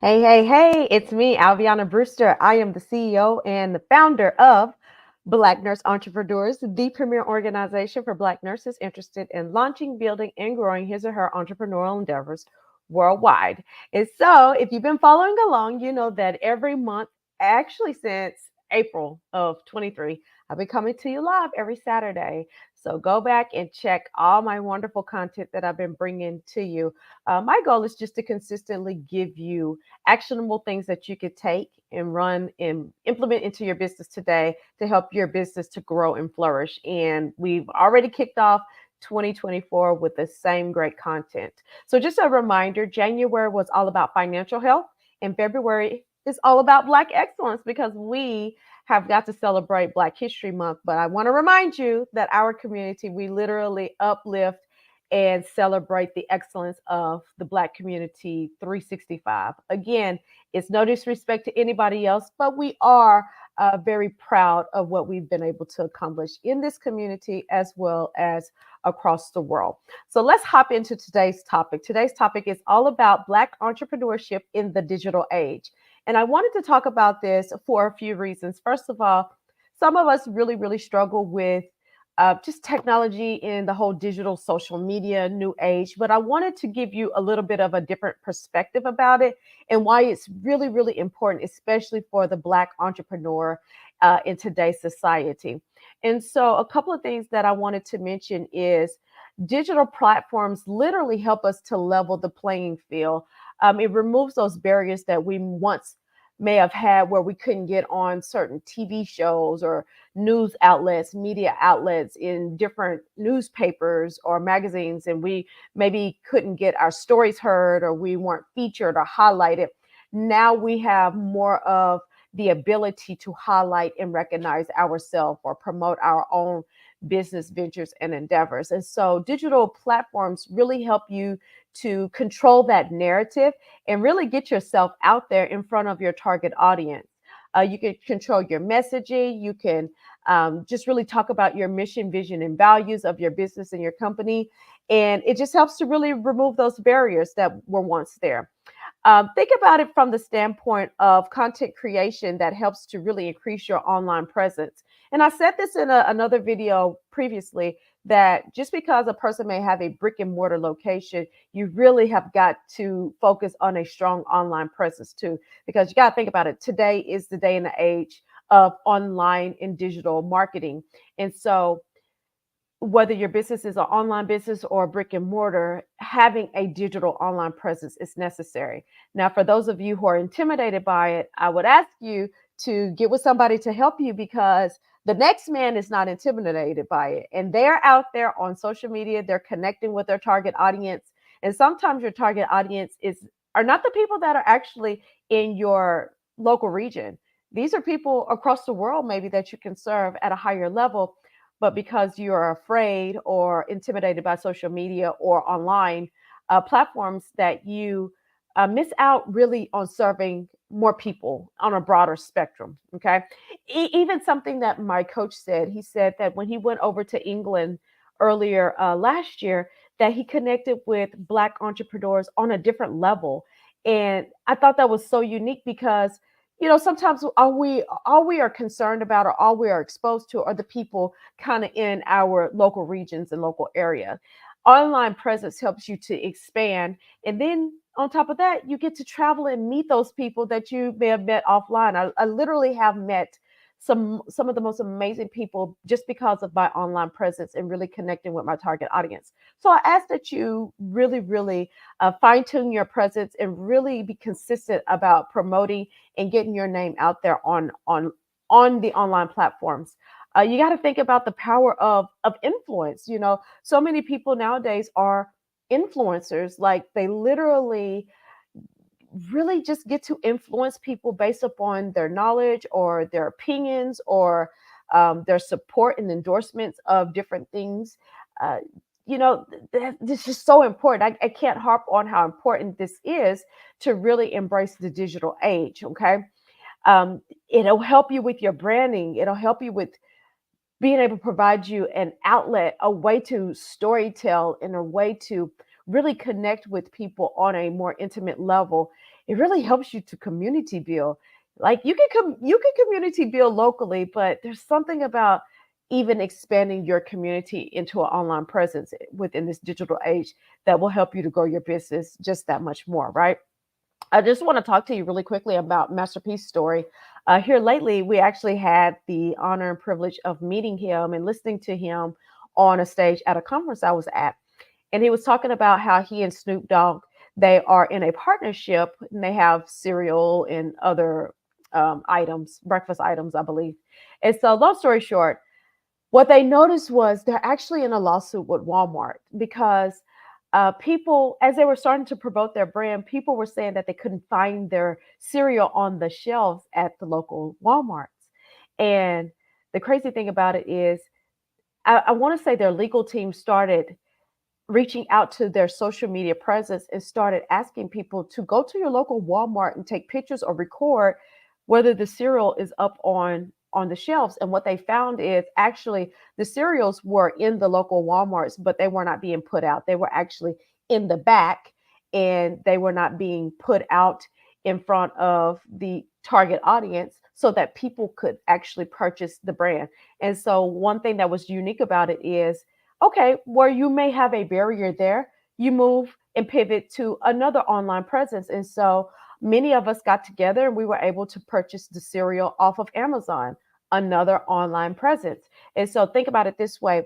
Hey, hey, hey, it's me, Alviana Brewster. I am the CEO and the founder of Black Nurse Entrepreneurs, the premier organization for Black nurses interested in launching, building, and growing his or her entrepreneurial endeavors worldwide. And so, if you've been following along, you know that every month, actually since April of 23, I've been coming to you live every Saturday. So, go back and check all my wonderful content that I've been bringing to you. My goal is just to consistently give you actionable things that you could take and run and implement into your business today to help your business to grow and flourish. And we've already kicked off 2024 with the same great content. So, just a reminder, January was all about financial health, and February is all about Black excellence because we have got to celebrate Black History Month. But I want to remind you that our community, we literally uplift and celebrate the excellence of the Black community 365. Again, it's no disrespect to anybody else, but we are very proud of what we've been able to accomplish in this community as well as across the world. So let's hop into today's topic. Today's topic is all about Black entrepreneurship in the digital age. And I wanted to talk about this for a few reasons. First of all, some of us really, really struggle with just technology in the whole digital social media new age. But I wanted to give you a little bit of a different perspective about it and why it's really, really important, especially for the Black entrepreneur in today's society. And so, a couple of things that I wanted to mention is digital platforms literally help us to level the playing field. It removes those barriers that we once may have had where we couldn't get on certain TV shows or news outlets, media outlets in different newspapers or magazines, and we maybe couldn't get our stories heard or we weren't featured or highlighted. Now we have more of the ability to highlight and recognize ourselves or promote our own business ventures and endeavors. And so digital platforms really help you to control that narrative and really get yourself out there in front of your target audience. You can control your messaging. You can just really talk about your mission, vision, and values of your business and your company. And it just helps to really remove those barriers that were once there. Think about it from the standpoint of content creation that helps to really increase your online presence. And I said this in another video previously that just because a person may have a brick and mortar location, you really have got to focus on a strong online presence too. Because you got to think about it. Today is the day and the age of online and digital marketing. And so, whether your business is an online business or a brick and mortar, having a digital online presence is necessary. Now, for those of you who are intimidated by it, I would ask you to get with somebody to help you because the next man is not intimidated by it. And they're out there on social media, they're connecting with their target audience. And sometimes your target audience are not the people that are actually in your local region. These are people across the world, maybe that you can serve at a higher level, but because you're afraid or intimidated by social media or online platforms, that you miss out really on serving more people on a broader spectrum. Okay. Even something that my coach said, he said that when he went over to England earlier last year, that he connected with Black entrepreneurs on a different level. And I thought that was so unique because sometimes all we are concerned about or all we are exposed to are the people kind of in our local regions and local area. Online presence helps you to expand, and then on top of that, you get to travel and meet those people that you may have met offline. I literally have met some of the most amazing people just because of my online presence and really connecting with my target audience. So I ask that you really, really fine tune your presence and really be consistent about promoting and getting your name out there on the online platforms. You got to think about the power of influence. So many people nowadays are influencers. Like they literally really just get to influence people based upon their knowledge or their opinions or their support and endorsements of different things. Uh, this is so important. I can't harp on how important this is to really embrace the digital age. Okay. It'll help you with your branding. It'll help you with being able to provide you an outlet, a way to storytell, and a way to really connect with people on a more intimate level, it really helps you to community build. Like you can community build locally, but there's something about even expanding your community into an online presence within this digital age that will help you to grow your business just that much more, right? I just want to talk to you really quickly about Masterpiece Story. Here lately, we actually had the honor and privilege of meeting him and listening to him on a stage at a conference I was at. And he was talking about how he and Snoop Dogg, they are in a partnership and they have cereal and other items, breakfast items, I believe. And so, long story short, what they noticed was they're actually in a lawsuit with Walmart because people, as they were starting to promote their brand, people were saying that they couldn't find their cereal on the shelves at the local Walmarts. And the crazy thing about it is, I want to say their legal team started reaching out to their social media presence and started asking people to go to your local Walmart and take pictures or record whether the cereal is up on the shelves. And what they found is actually the cereals were in the local Walmarts, but they were not being put out. They were actually in the back and they were not being put out in front of the target audience so that people could actually purchase the brand. And so one thing that was unique about it is, okay, where you may have a barrier there, you move and pivot to another online presence. And so many of us got together and we were able to purchase the cereal off of Amazon, another online presence. And so think about it this way,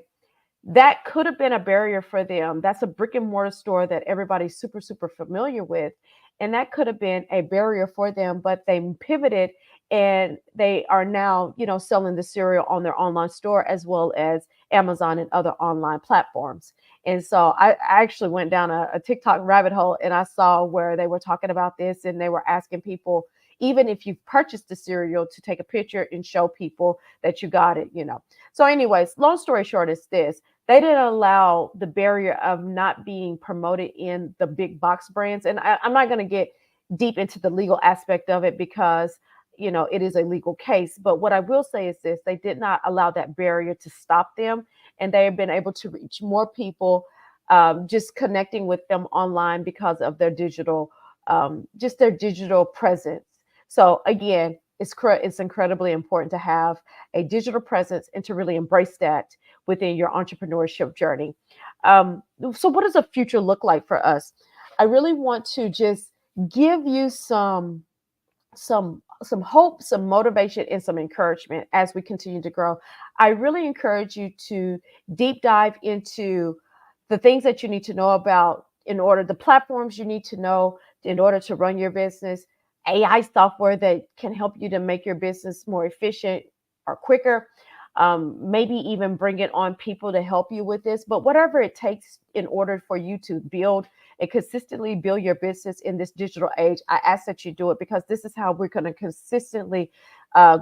that could have been a barrier for them. That's a brick and mortar store that everybody's super, super familiar with. And that could have been a barrier for them, but they pivoted and they are now, selling the cereal on their online store as well as Amazon and other online platforms. And so I actually went down a TikTok rabbit hole and I saw where they were talking about this and they were asking people, even if you've purchased the cereal, to take a picture and show people that you got it. So, anyways, long story short is this: they didn't allow the barrier of not being promoted in the big box brands. And I'm not going to get deep into the legal aspect of it because, it is a legal case. But what I will say is this: they did not allow that barrier to stop them. And they have been able to reach more people just connecting with them online because of their digital, just their digital presence. So again, it's incredibly important to have a digital presence and to really embrace that within your entrepreneurship journey. So what does the future look like for us? I really want to just give you some hope, some motivation, and some encouragement as we continue to grow. I really encourage you to deep dive into the things that you need to know about the platforms you need to know in order to run your business, AI software that can help you to make your business more efficient or quicker. Maybe even bring it on people to help you with this, but whatever it takes in order for you to build and consistently build your business in this digital age, I ask that you do it because this is how we're going to consistently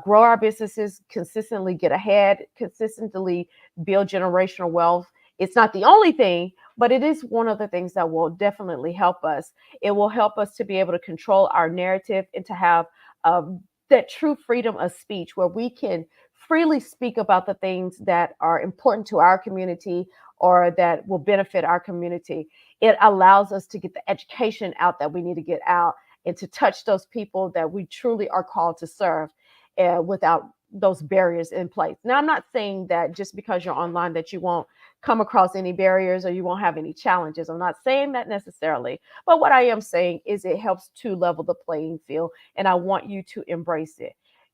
grow our businesses, consistently get ahead, consistently build generational wealth. It's not the only thing, but it is one of the things that will definitely help us. It will help us to be able to control our narrative and to have that true freedom of speech where we can freely speak about the things that are important to our community or that will benefit our community. It allows us to get the education out that we need to get out and to touch those people that we truly are called to serve without those barriers in place. Now, I'm not saying that just because you're online that you won't come across any barriers or you won't have any challenges. I'm not saying that necessarily, but what I am saying is it helps to level the playing field, and I want you to embrace it.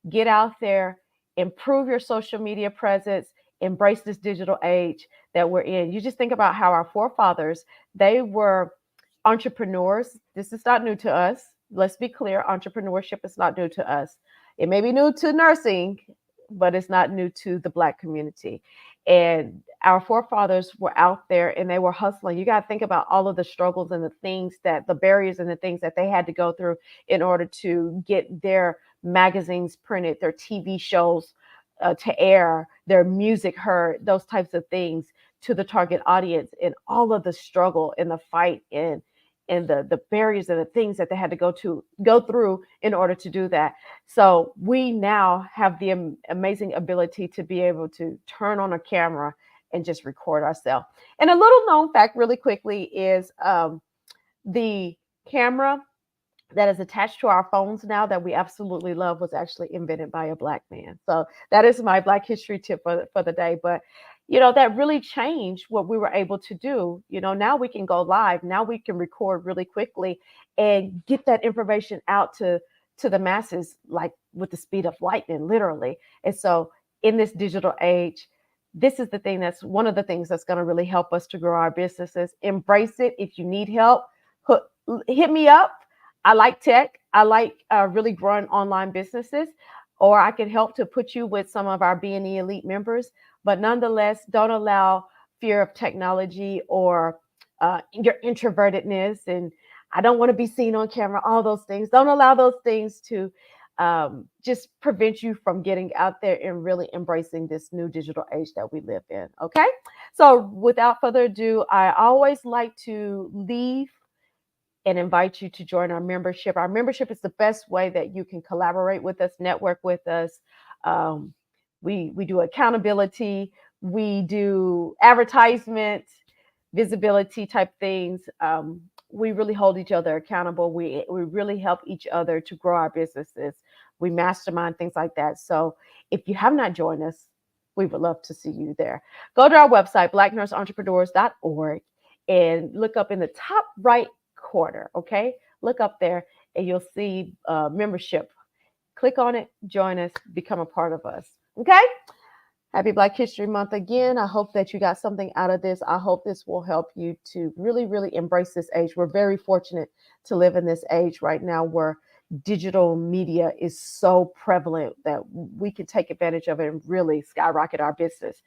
Get out there, improve your social media presence, embrace this digital age that we're in. You just think about how our forefathers, they were entrepreneurs. This is not new to us. Let's be clear, entrepreneurship is not new to us. It may be new to nursing, but it's not new to the Black community. And our forefathers were out there and they were hustling. You got to think about all of the struggles and the barriers and the things that they had to go through in order to get their magazines printed, their TV shows to air, their music heard, those types of things to the target audience, and all of the struggle and the fight and the barriers and the things that they had to go through in order to do that. So we now have the amazing ability to be able to turn on a camera and just record ourselves. And a little known fact, really quickly, is the camera that is attached to our phones now that we absolutely love was actually invented by a Black man. So that is my Black history tip for the day. But, that really changed what we were able to do. Now we can go live. Now we can record really quickly and get that information out to the masses, like with the speed of lightning, literally. And so in this digital age, this is the thing that's one of the things that's going to really help us to grow our businesses. Embrace it. If you need help, hit me up. I like tech. I like really growing online businesses, or I can help to put you with some of our B&E Elite members. But nonetheless, don't allow fear of technology or your introvertedness and I don't want to be seen on camera, all those things. Don't allow those things to just prevent you from getting out there and really embracing this new digital age that we live in. Okay. So without further ado, I always like to leave and invite you to join our membership. Our membership is the best way that you can collaborate with us, network with us. Um, we do accountability, we do advertisement, visibility type things. We really hold each other accountable. We really help each other to grow our businesses. We mastermind things like that. So if you have not joined us, we would love to see you there. Go to our website, blacknurseentrepreneurs.org, and look up in the top right corner. Okay, look up there and you'll see membership. Click on it, join us, become a part of us. Okay. Happy Black History Month again. I hope that you got something out of this. I hope this will help you to really, really embrace this age. We're very fortunate to live in this age right now where digital media is so prevalent that we can take advantage of it and really skyrocket our business.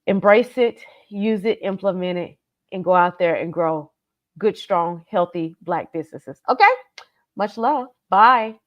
Embrace it, use it, implement it, and go out there and grow good, strong, healthy Black businesses. Okay? Much love. Bye.